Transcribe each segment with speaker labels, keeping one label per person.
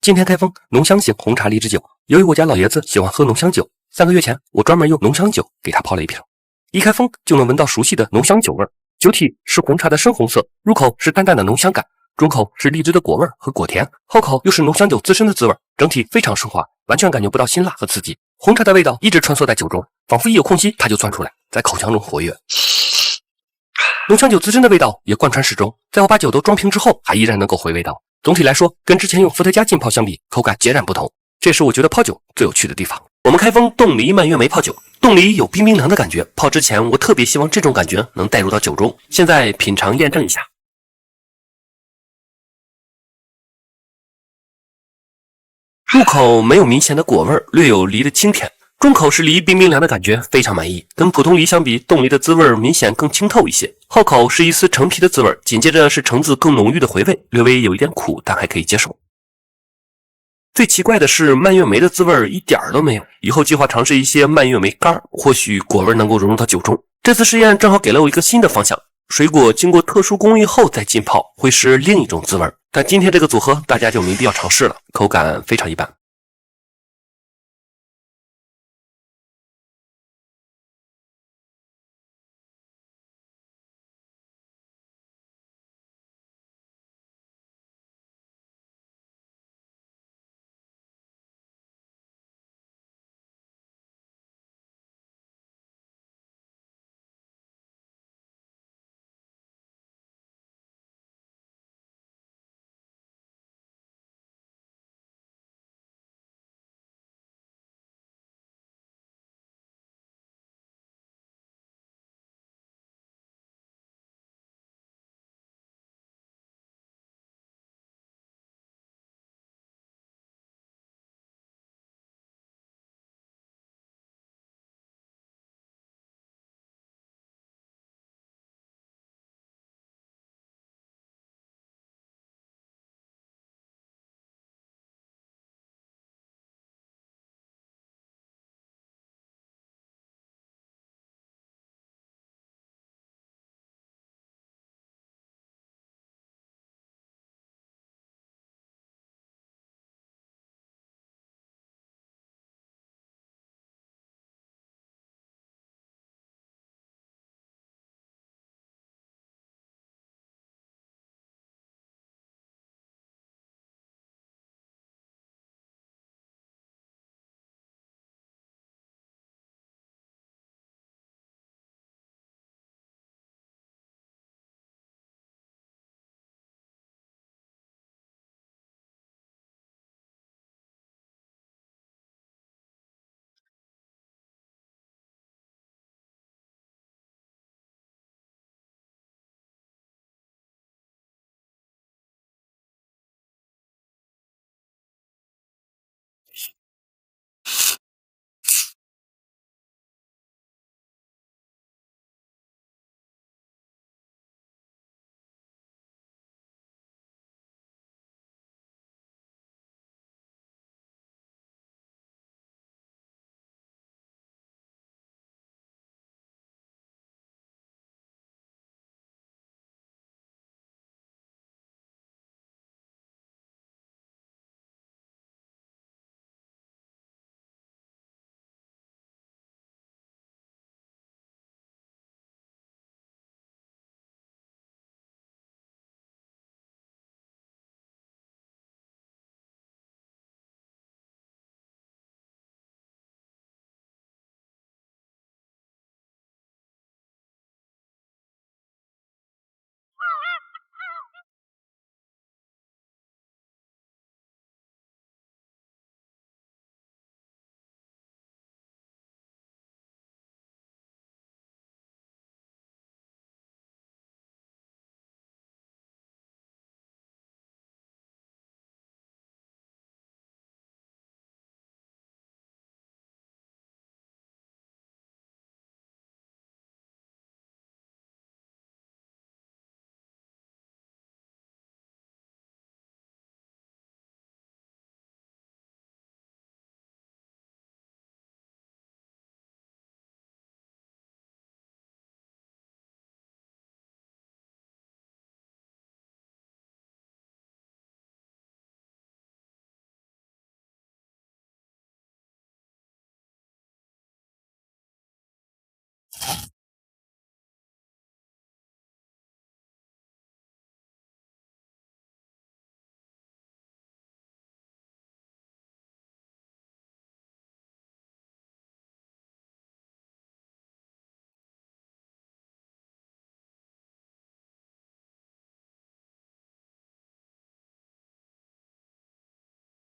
Speaker 1: 今天开封浓香型红茶荔枝酒。由于我家老爷子喜欢喝浓香酒，3个月前我专门用浓香酒给他泡了一瓶。一开封就能闻到熟悉的浓香酒味，酒体是红茶的深红色，入口是淡淡的浓香感，中口是荔枝的果味和果甜，后口又是浓香酒自身的滋味，整体非常顺滑，完全感觉不到辛辣和刺激。红茶的味道一直穿梭在酒中，仿佛一有空隙它就钻出来，在口腔中活跃。浓香酒自身的味道也贯穿始终，在我把酒都装瓶之后，还依然能够回味到。总体来说，跟之前用伏特加浸泡相比，口感截然不同。这也是我觉得泡酒最有趣的地方。我们开封冻梨蔓越莓泡酒，冻梨有冰冰凉的感觉，泡之前我特别希望这种感觉能带入到酒中。现在品尝验证一下。入口没有明显的果味，略有梨的清甜。中口是梨冰冰凉的感觉，非常满意。跟普通梨相比，冻梨的滋味明显更清透一些。后口是一丝橙皮的滋味，紧接着是橙子更浓郁的回味，略微有一点苦，但还可以接受。最奇怪的是蔓越莓的滋味一点都没有，以后计划尝试一些蔓越莓干，或许果味能够融入到酒中。这次试验正好给了我一个新的方向，水果经过特殊工艺后再浸泡，会是另一种滋味。但今天这个组合大家就没必要尝试了，口感非常一般。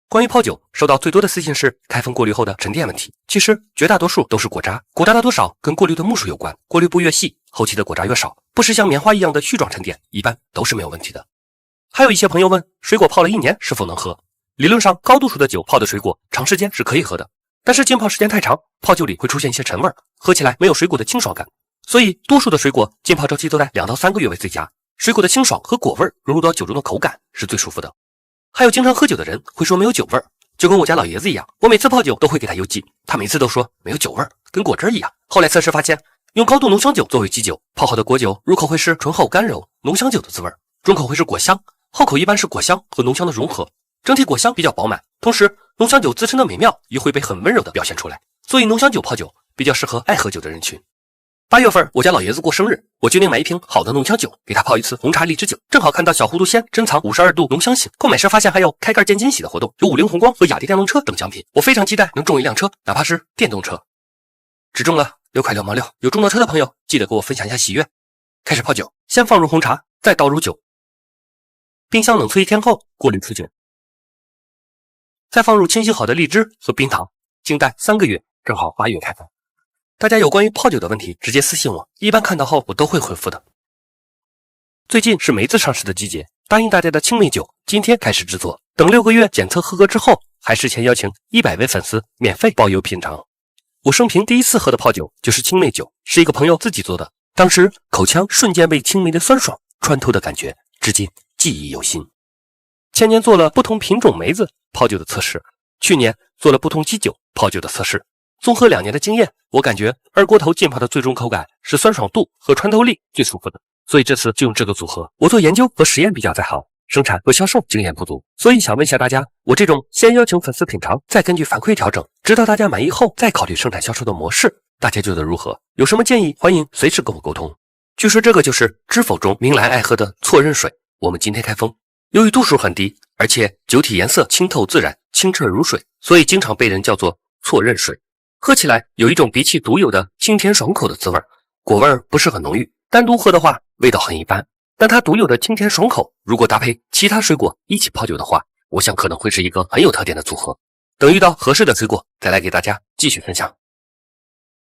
Speaker 1: 关于泡酒，收到最多的私信是开封过滤后的沉淀问题。其实绝大多数都是果渣，果渣的多少跟过滤的目数有关，过滤布越细，后期的果渣越少，不是像棉花一样的絮状沉淀，一般都是没有问题的。还有一些朋友问，水果泡了1年是否能喝？理论上高度数的酒泡的水果长时间是可以喝的，但是浸泡时间太长，泡酒里会出现一些陈味，喝起来没有水果的清爽感。所以多数的水果浸泡周期都在2到3个月为最佳，水果的清爽和果味融入到酒中的口感是最舒服的。还有经常喝酒的人会说没有酒味，就跟我家老爷子一样，我每次泡酒都会给他邮寄，他每次都说没有酒味，跟果汁一样。后来测试发现，用高度浓香酒作为基酒，泡好的果酒入口会是醇厚干柔，浓香酒的滋味，中口会是果香，后口一般是果香和浓香的融合，整体果香比较饱满，同时浓香酒自身的美妙也会被很温柔的表现出来，所以浓香酒泡酒比较适合爱喝酒的人群。8月份我家老爷子过生日，我决定买一瓶好的浓香酒给他泡一次红茶荔枝酒，正好看到小糊涂仙珍藏52度浓香型，购买时发现还有开盖见惊喜的活动，有50红光和雅迪电动车等奖品，我非常期待能中一辆车，哪怕是电动车。只中了6块6毛6，有中到车的朋友记得给我分享一下喜悦。开始泡酒，先放入红茶，再倒入酒，冰箱冷萃1天后过滤出酒，再放入清洗好的荔枝和冰糖，静待3个月，正好8月开封。大家有关于泡酒的问题直接私信我，一般看到后我都会回复的。最近是梅子上市的季节，答应大家的青梅酒今天开始制作，等6个月检测合格之后，还事前邀请100位粉丝免费包邮品尝。我生平第一次喝的泡酒就是青梅酒，是一个朋友自己做的，当时口腔瞬间被青梅的酸爽穿透的感觉，至今记忆犹新。前年做了不同品种梅子泡酒的测试，去年做了不同基酒泡酒的测试，综合2年的经验，我感觉二锅头浸泡的最终口感是酸爽度和穿透力最舒服的，所以这次就用这个组合。我做研究和实验比较在行，生产和销售经验不足，所以想问一下大家，我这种先邀请粉丝品尝，再根据反馈调整，直到大家满意后再考虑生产销售的模式，大家觉得如何？有什么建议欢迎随时跟我沟通。据说这个就是知否中明兰爱喝的错认水，我们今天开封。由于度数很低，而且酒体颜色清透自然，清澈如水，所以经常被人叫做错认水。喝起来有一种鼻气独有的清甜爽口的滋味，果味不是很浓郁，单独喝的话味道很一般，但它独有的清甜爽口，如果搭配其他水果一起泡酒的话，我想可能会是一个很有特点的组合。等遇到合适的水果再来给大家继续分享。